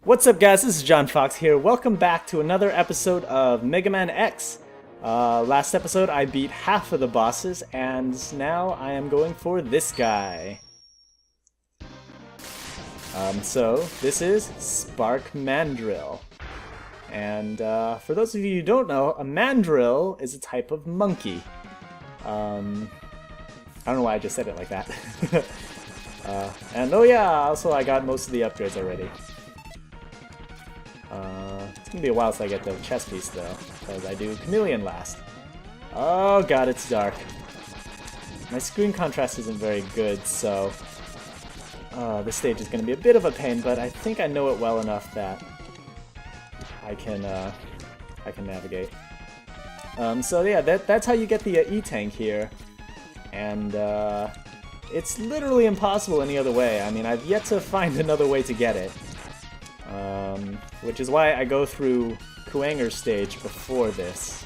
What's up, guys? This is John Fox here. Welcome back to another episode of Megaman X. Last episode I beat half of the bosses, and now I am going for this guy. So this is Spark Mandrill. And for those of you who don't know, a mandrill is a type of monkey. I don't know why I just said it like that. And oh yeah, also I got most of the upgrades already. It's gonna be a while till I get the chest piece though, because I do Chameleon last. Oh god, it's dark. My screen contrast isn't very good, so this stage is gonna be a bit of a pain, but I think I know it well enough that I can navigate. So yeah, that's how you get the E-Tank here, and it's literally impossible any other way. I mean, I've yet to find another way to get it. Which is why I go through Kuanger's stage before this,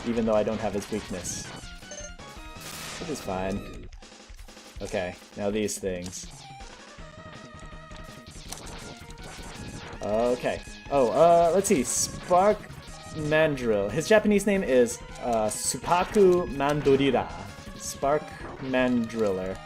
even though I don't have his weakness. Which is fine. Okay, now these things. Okay. Oh, let's see. Spark Mandrill. His Japanese name is Supaku Mandorira. Spark Mandriller.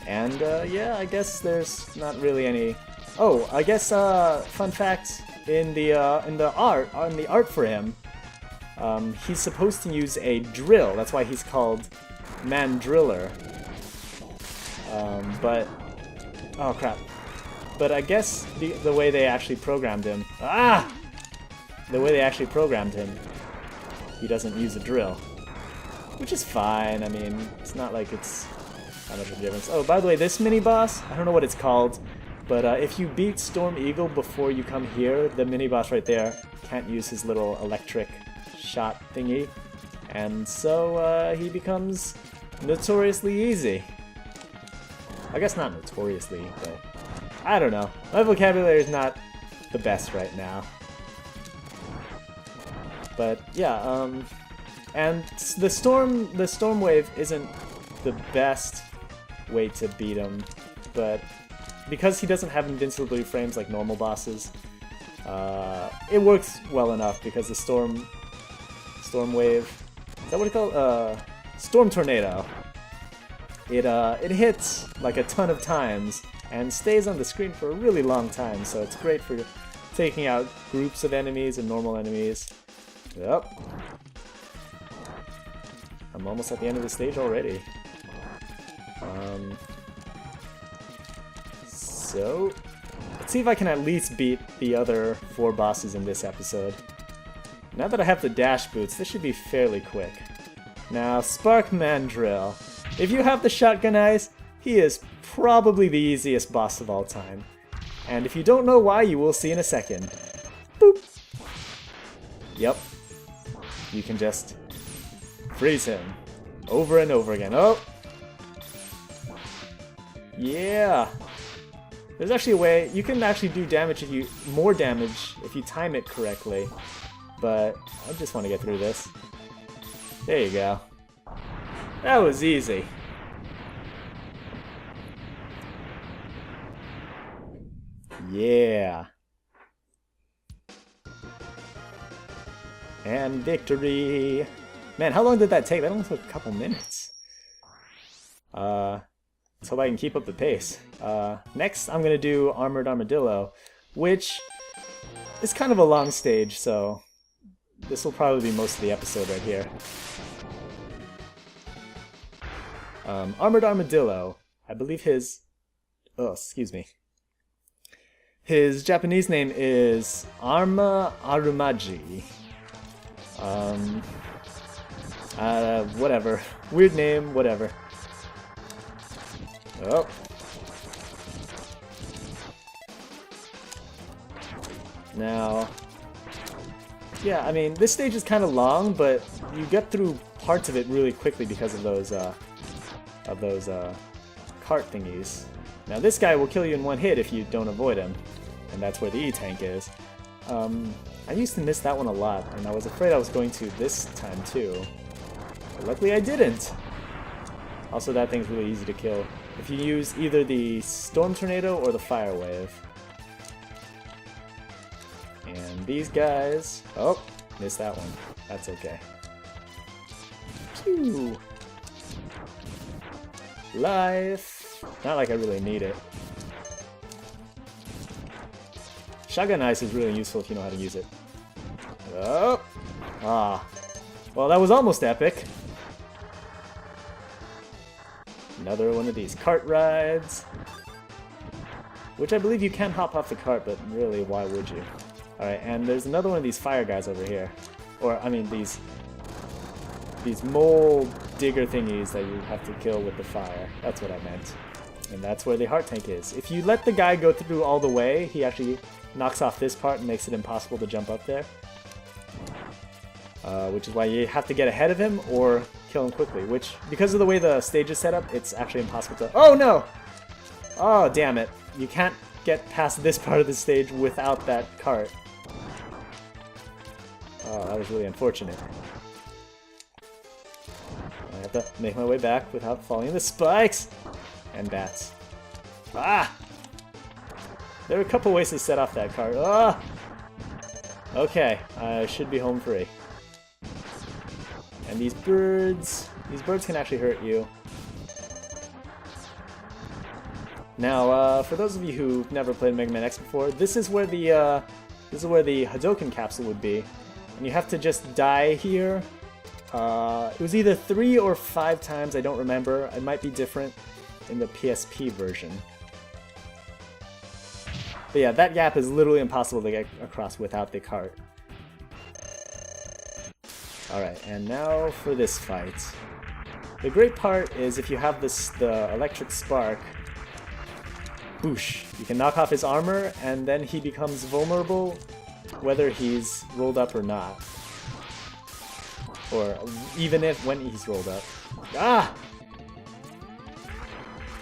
And yeah, I guess there's not really any. Oh, I guess fun fact in the art for him, he's supposed to use a drill. That's why he's called Mandriller. But oh crap! But I guess the way they actually programmed him, the way they actually programmed him, he doesn't use a drill, which is fine. I mean, it's not like it's not much of a difference. Oh, by the way, this mini-boss, I don't know what it's called, but if you beat Storm Eagle before you come here, the mini-boss right there can't use his little electric shot thingy, and so he becomes notoriously easy. I guess not notoriously, but I don't know. My vocabulary is not the best right now. But yeah, and the storm wave isn't the best way to beat him, but because he doesn't have invincibility frames like normal bosses, it works well enough because the storm wave, is that what it's called? Storm tornado. It hits like a ton of times and stays on the screen for a really long time, so it's great for taking out groups of enemies and normal enemies. Yep. I'm almost at the end of the stage already. So, let's see if I can at least beat the other 4 bosses in this episode. Now that I have the dash boots, this should be fairly quick. Now, Spark Mandrill. If you have the shotgun eyes, he is probably the easiest boss of all time. And if you don't know why, you will see in a second. Boop! Yep. You can just freeze him over and over again. Oh! Yeah! There's actually a way, you can actually do damage more damage if you time it correctly. But I just want to get through this. There you go. That was easy. Yeah. And victory! Man, how long did that take? That only took a couple minutes. Let's hope I can keep up the pace. Next, I'm gonna do Armored Armadillo, which is kind of a long stage, so this will probably be most of the episode right here. Armored Armadillo, I believe his... oh, excuse me. His Japanese name is Arma Arumaji. Whatever. Weird name, whatever. Oh. Now, yeah, I mean, this stage is kind of long, but you get through parts of it really quickly because of those cart thingies. Now, this guy will kill you in one hit if you don't avoid him, and that's where the E-Tank is. I used to miss that one a lot, and I was afraid I was going to this time too. But luckily I didn't. Also, that thing's really easy to kill if you use either the Storm Tornado or the Fire Wave. And these guys... Oh, missed that one. That's okay. Pew! Life! Not like I really need it. Shotgun Ice is really useful if you know how to use it. Oh! Ah. Well, that was almost epic. Another one of these cart rides. Which I believe you can hop off the cart, but really, why would you? Alright, and there's another one of these fire guys over here. Or, I mean, these mole digger thingies that you have to kill with the fire. That's what I meant. And that's where the heart tank is. If you let the guy go through all the way, he actually knocks off this part and makes it impossible to jump up there. Which is why you have to get ahead of him or kill him quickly. Which, because of the way the stage is set up, it's actually impossible to... Oh no! Oh, damn it. You can't get past this part of the stage without that cart. Oh, that was really unfortunate. I have to make my way back without falling in the spikes! And bats. Ah! There are a couple ways to set off that cart. Ah! Okay, I should be home free. And these birds can actually hurt you. Now, for those of you who've never played Megaman X before, this is where the Hadoken capsule would be, and you have to just die here. It was either 3 or 5 times, I don't remember. It might be different in the PSP version. But yeah, that gap is literally impossible to get across without the cart. Alright, and now for this fight. The great part is if you have the electric spark, boosh, you can knock off his armor and then he becomes vulnerable whether he's rolled up or not. Or even when he's rolled up. Ah!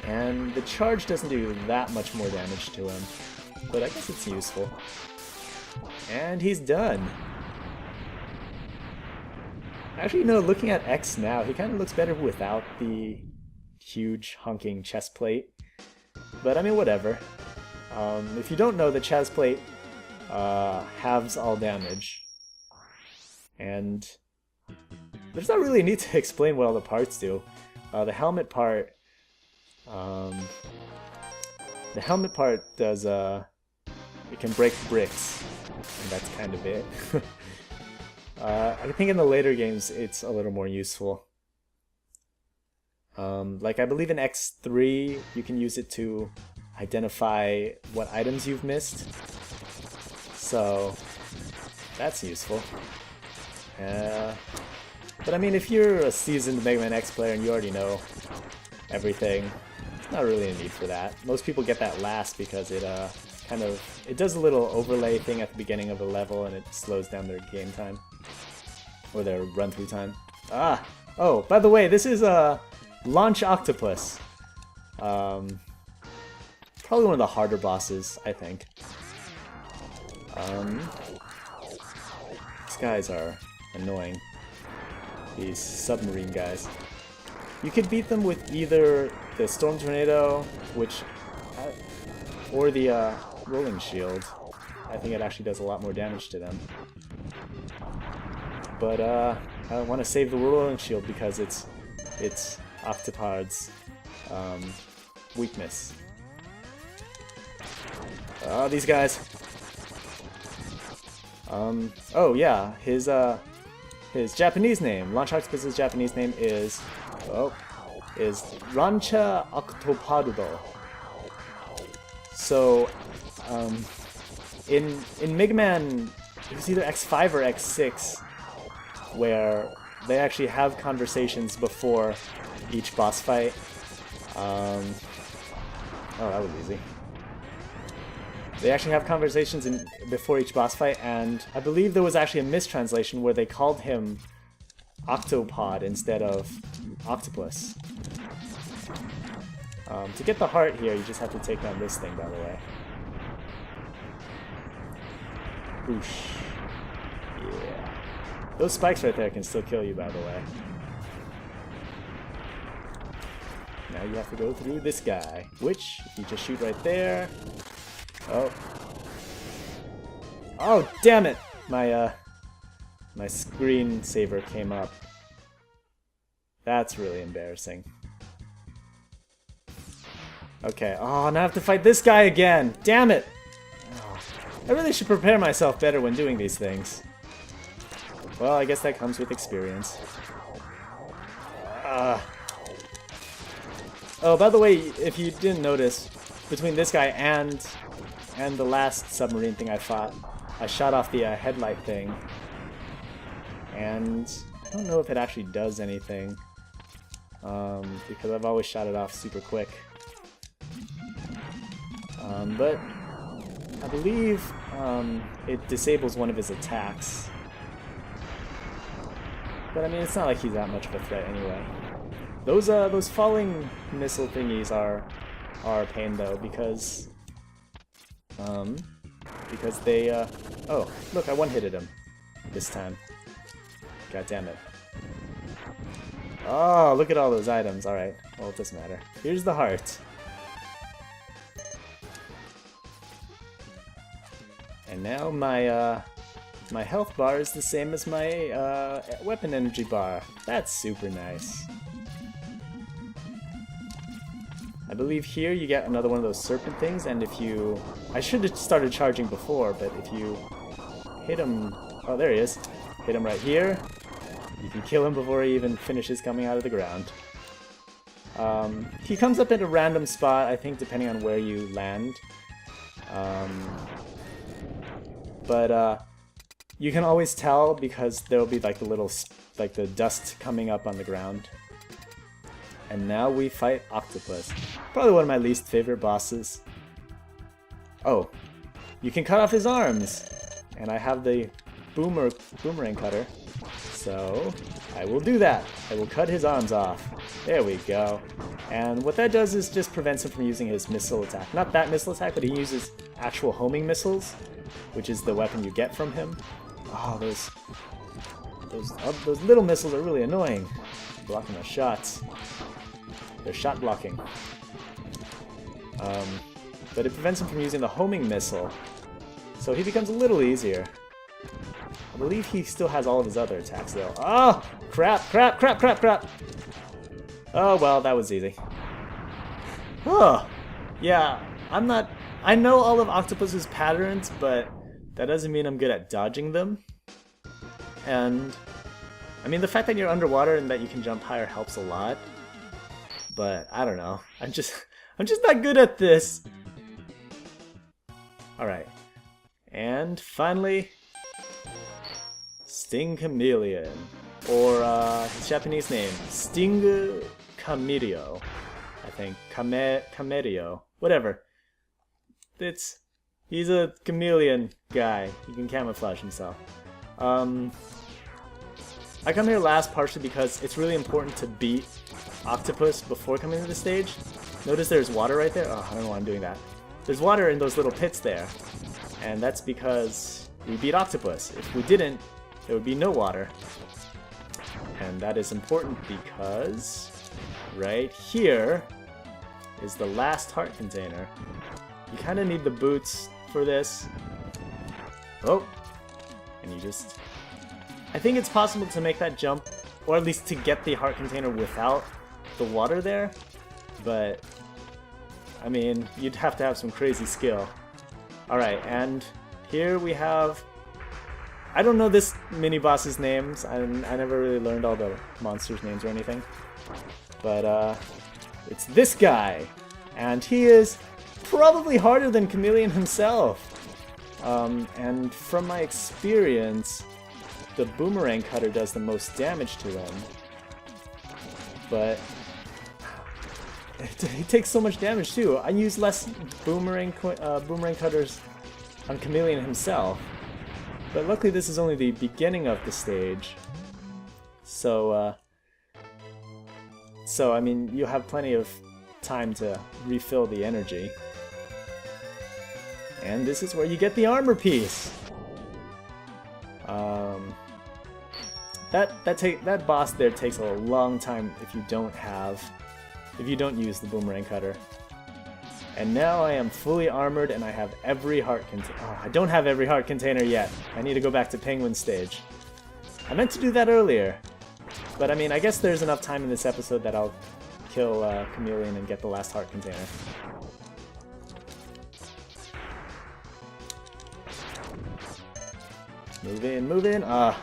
And the charge doesn't do that much more damage to him, but I guess it's useful. And he's done. Actually, you know, looking at X now, he kind of looks better without the huge honking chest plate. But I mean, whatever. If you don't know, the chest plate halves all damage. And there's not really a need to explain what all the parts do. The helmet part does, it can break bricks, and that's kind of it. I think in the later games it's a little more useful. Like I believe in X3 you can use it to identify what items you've missed. So that's useful. But I mean, if you're a seasoned Megaman X player and you already know everything, there's not really a need for that. Most people get that last because it it does a little overlay thing at the beginning of the level and it slows down their game time. Or their run-through time. Ah! Oh, by the way, this is Launch Octopus. Probably one of the harder bosses, I think. These guys are annoying. These submarine guys. You could beat them with either the Storm Tornado, or the Rolling Shield. I think it actually does a lot more damage to them. But I want to save the Rolling Shield because it's Octopod's weakness. Oh, these guys. Oh yeah, his Japanese name, Launch Octopus's Japanese name is Rancha Octopadudo. So, in Mega Man, it was either X5 or X6, where they actually have conversations before each boss fight. Oh, that was easy. They actually have conversations before each boss fight, and I believe there was actually a mistranslation where they called him Octopod instead of Octopus. To get the heart here, you just have to take down this thing, by the way. Whoosh. Yeah. Those spikes right there can still kill you, by the way. Now you have to go through this guy, which, if you just shoot right there... Oh. Oh, damn it! My screen saver came up. That's really embarrassing. Okay, oh, now I have to fight this guy again! Damn it! Oh, I really should prepare myself better when doing these things. Well, I guess that comes with experience. Oh, by the way, if you didn't notice, between this guy and the last submarine thing I fought, I shot off the headlight thing. And I don't know if it actually does anything, because I've always shot it off super quick. But I believe it disables one of his attacks. But I mean, it's not like he's that much of a threat anyway. Those falling missile thingies are a pain though, because they oh, look, I one-hitted him this time. God damn it. Oh, look at all those items. Alright, well, it doesn't matter. Here's the heart. And now my health bar is the same as my weapon energy bar. That's super nice. I believe here you get another one of those serpent things, and if you... I should have started charging before, but if you hit him... Oh, there he is. Hit him right here. You can kill him before he even finishes coming out of the ground. He comes up at a random spot, I think, depending on where you land. But you can always tell because there'll be like the little, like the dust coming up on the ground. And now we fight Octopus. Probably one of my least favorite bosses. Oh, you can cut off his arms! And I have the boomerang cutter. So, I will do that. I will cut his arms off. There we go. And what that does is just prevents him from using his missile attack. Not that missile attack, but he uses actual homing missiles, which is the weapon you get from him. Oh, those little missiles are really annoying. Blocking my shots. They're shot blocking. But it prevents him from using the homing missile, so he becomes a little easier. I believe he still has all of his other attacks though. Oh! Crap, crap, crap, crap, crap! Oh, well, that was easy. Oh! Yeah, I know all of Octopus's patterns, but that doesn't mean I'm good at dodging them. And, I mean, the fact that you're underwater and that you can jump higher helps a lot. But, I don't know. I'm just not good at this! Alright. And, finally... Sting Chameleon, or his Japanese name, Sting Camerio, I think, Camerio, whatever. He's a chameleon guy. He can camouflage himself. I come here last partially because it's really important to beat Octopus before coming to the stage. Notice there's water right there. Oh, I don't know why I'm doing that. There's water in those little pits there, and that's because we beat Octopus. If we didn't, there would be no water. And that is important because right here is the last heart container. You kind of need the boots for this. Oh! And you just... I think it's possible to make that jump, or at least to get the heart container without the water there, but I mean, you'd have to have some crazy skill. Alright, and here we have... I don't know this mini-boss's names. I never really learned all the monsters' names or anything. But, it's this guy. And he is probably harder than Chameleon himself. And from my experience, the boomerang cutter does the most damage to him. But he takes so much damage too. I use less boomerang cutters on Chameleon himself. But luckily this is only the beginning of the stage, so I mean, you have plenty of time to refill the energy. And this is where you get the armor piece! That boss there takes a long time if you don't have if you don't use the boomerang cutter. And now I am fully armored and I have every heart container. Oh, I don't have every heart container yet. I need to go back to Penguin stage. I meant to do that earlier. But I mean, I guess there's enough time in this episode that I'll kill Chameleon and get the last heart container. Move in, move in. I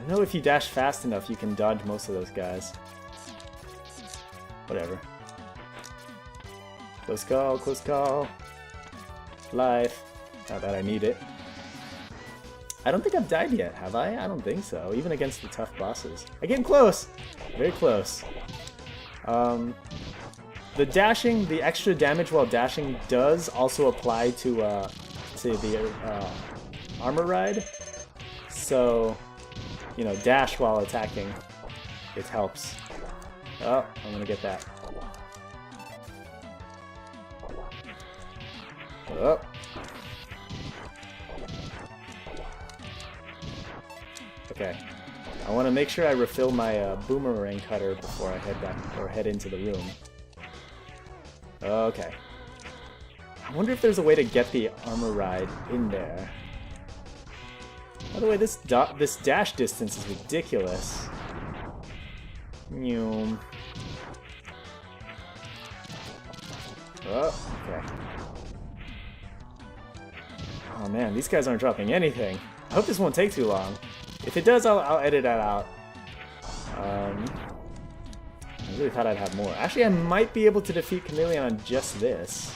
know if you dash fast enough, you can dodge most of those guys. Whatever. Close call, close call. Life. Not that I need it. I don't think I've died yet, have I? I don't think so. Even against the tough bosses. I'm getting close! Very close. The dashing, the extra damage while dashing does also apply to the armor ride. So, you know, dash while attacking. It helps. Oh, I'm gonna get that. Oh. Okay. I want to make sure I refill my boomerang cutter before I head back or head into the room. Okay. I wonder if there's a way to get the armor ride in there. By the way, this dash distance is ridiculous. Oh, okay. Oh man, these guys aren't dropping anything. I hope this won't take too long. If it does, I'll edit that out. I really thought I'd have more. Actually, I might be able to defeat Chameleon on just this.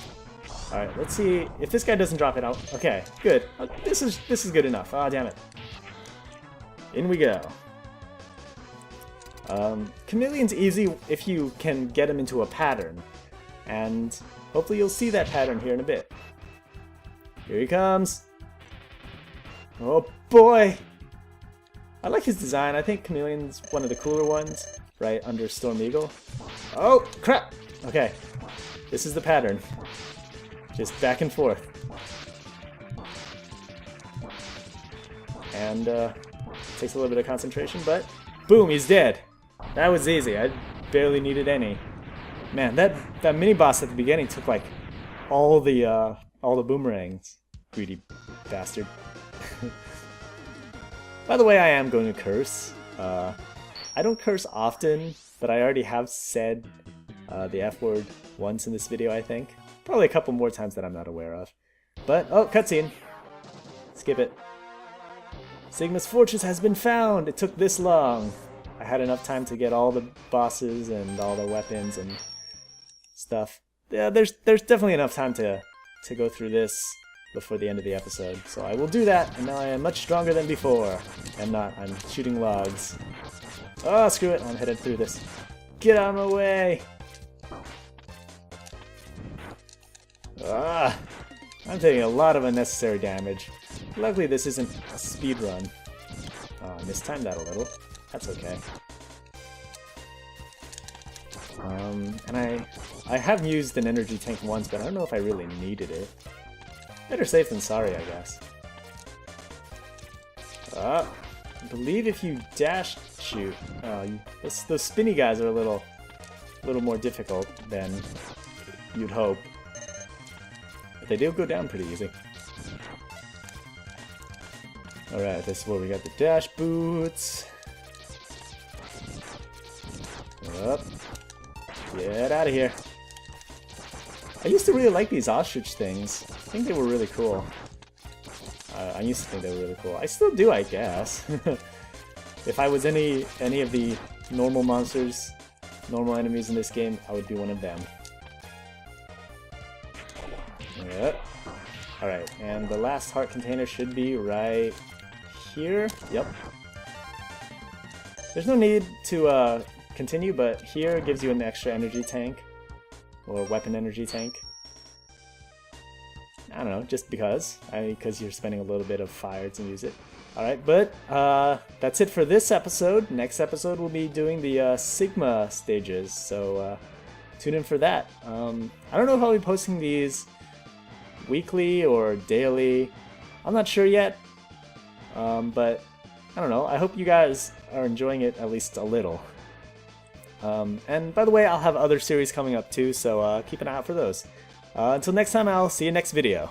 Alright, let's see. If this guy doesn't drop it out. Okay, good. This is good enough. Ah, damn it. In we go. Chameleon's easy if you can get him into a pattern. And hopefully you'll see that pattern here in a bit. Here he comes. Oh boy! I like his design. I think Chameleon's one of the cooler ones, right under Storm Eagle. Oh, crap! Okay, this is the pattern. Just back and forth. And, takes a little bit of concentration, but boom, he's dead! That was easy. I barely needed any. Man, that mini-boss at the beginning took, like, all the boomerangs. Greedy bastard. By the way, I am going to curse. I don't curse often, but I already have said the F word once in this video, I think. Probably a couple more times that I'm not aware of. But, oh, cutscene. Skip it. Sigma's fortress has been found! It took this long. I had enough time to get all the bosses and all the weapons and stuff. Yeah, there's definitely enough time to go through this before the end of the episode. So I will do that, and now I am much stronger than before. I'm not. I'm shooting logs. Oh, screw it. I'm headed through this. Get out of my way! Ah! I'm taking a lot of unnecessary damage. Luckily, this isn't a speed run. Oh, I mistimed that a little. That's okay. And I have used an energy tank once, but I don't know if I really needed it. Better safe than sorry, I guess. I believe if you dash shoot, those spinny guys are a little more difficult than you'd hope. But they do go down pretty easy. Alright, this is where we got the dash boots. Up. Get out of here. I used to really like these ostrich things. I think they were really cool. I used to think they were really cool. I still do, I guess. If I was any of the normal monsters, normal enemies in this game, I would be one of them. Yep. Alright, and the last heart container should be right here. Yep. There's no need to continue, but here gives you an extra energy tank. Or weapon energy tank. I don't know, just because you're spending a little bit of fire to use it. Alright, but that's it for this episode. Next episode we'll be doing the Sigma stages, so tune in for that. I don't know if I'll be posting these weekly or daily. I'm not sure yet, but I don't know. I hope you guys are enjoying it at least a little. And by the way, I'll have other series coming up too, so keep an eye out for those. Until next time, I'll see you next video.